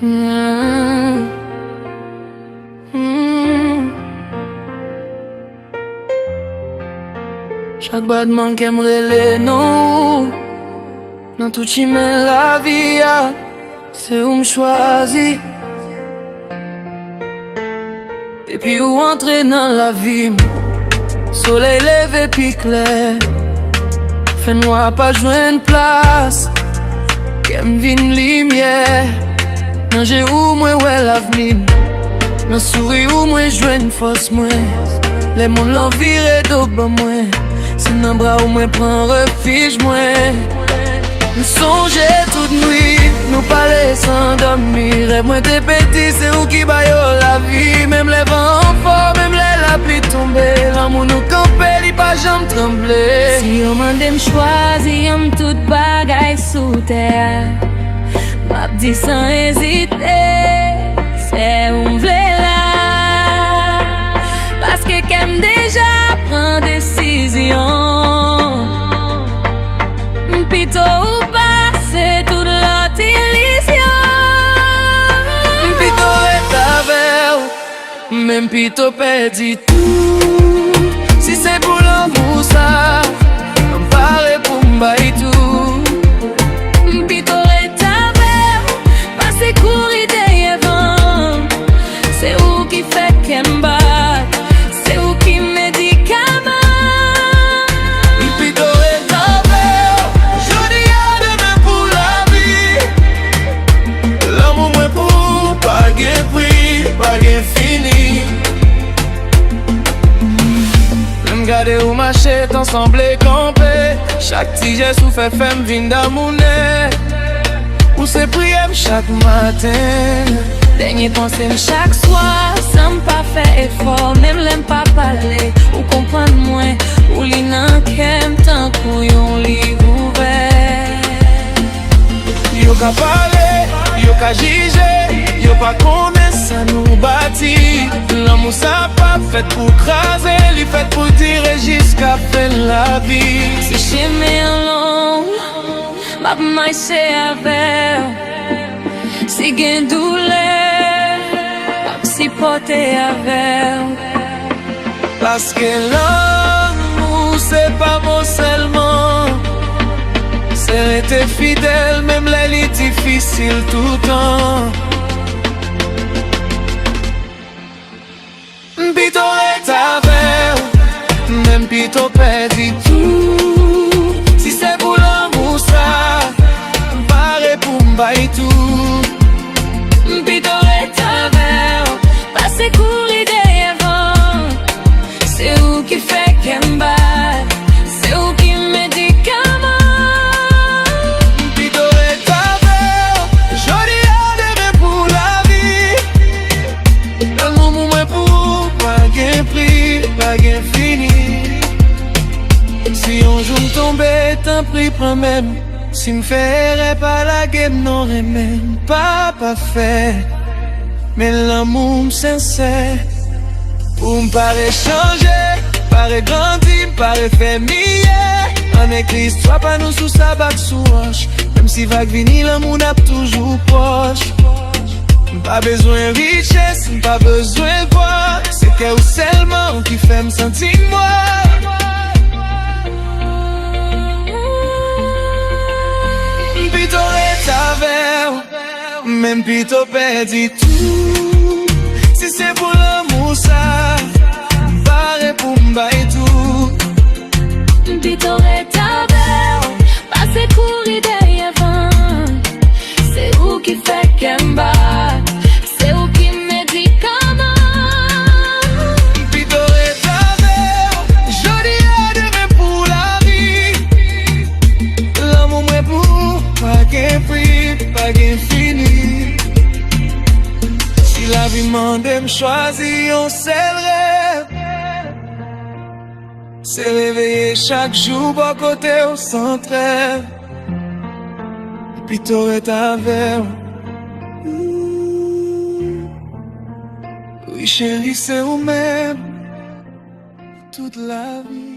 Mm. Mm. Chaque battement qu'aimerait les noms dans tout chimé la vie, c'est où me choisit. Et puis où entrer dans la vie, soleil levé puis clair, fais-moi pas jouer une place, qu'aime vine lumière. Non j'ai où moi ouais l'avenir, non souris où moi jouer une force moi. Les mondes l'envirent d'au-bas moi, c'est dans bras où moi prends refuge moi. Nous songeons toute nuit, nous parler sans dormir. Rêve moi t'es petit, c'est où qui baille la vie. Même les vents forts, même la pluie tomber, l'amour nous camper, il pas jamais trembler. Si on m'a dem choisi, on tout bagaille sous terre. M'a dit sans hésiter, c'est où m'v'lait là. Parce que qu'aime déjà prend décision. Pito ou pas, c'est toute l'autre illusion. Pito est avec, même Pito perdit tout. Si c'est pour l'amour ça, on parle pour m'bailler tout. Pito est avec, passer courir derrière vent. C'est où qui fait qu'elle bat, c'est où qui médicament. Pito est avec, jodi a demain pour la vie. L'amour moi pour pas gain prix, pas gain fini. Même garder où marcher, ensemble camper. Chaque petit geste ou fait femme vine d'amour. Ou c'est prier chaque matin. Dernier pensée chaque soir, sans pas faire effort, même l'aime pas parler, ou comprendre moins, ou li nan kem tant qu'on yon livre ouvert. Yo ka parler, yo ka juger, yo pas connaître ça nous bâtit. L'amour ça pas fait pour craser, il fait pour tirer jusqu'à fin la vie. Si chemin long, m'a marché avec, si gen douleur, m'a supporter avec. Parce que l'amour c'est pas bon seulement, c'est rester fidèle même les difficiles tout le temps. Pito est avec, même Pito perdit tout. Si c'est pour l'amour ça, pareil pour m'bailler tout. Pito est avec, passer courir derrière vent. C'est où qui fait qu'elle bat, c'est où qui médicament. Pito est avec, jodi a demain pour la vie. L'amour moi pour pas gain prix, pas gain fini. Si on joue tomber, tant pris prends même. Si m'ferait pas la game, n'aurait même pas fait. Mais l'amour sincère, pour m'paraît changer, paraît grandir, paraît faire meilleur. En église, toi pas nous sous sabbat sous roche. Même si vague vini, l'amour n'a toujours proche. Pas besoin de richesse, pas besoin de voir. C'est qu'elle seulement qui fait me sentir moi. Pito est avec, même Pito perdit tout. Si c'est pour l'amour ça, pareil pour m'bailler tout. Pito est avec, passer courir derrière vent. C'est où qui fait qu'elle bat, c'est où qui médicament. Pito est avec, jodi a demain pour la vie. L'amour moi pour pas gain prix, pas gain fini. Si la vie m'en me choisir un seul rêve, c'est réveiller chaque jour à côté au centre. Pito est avec. Oui chérie, c'est vous-même toute la vie.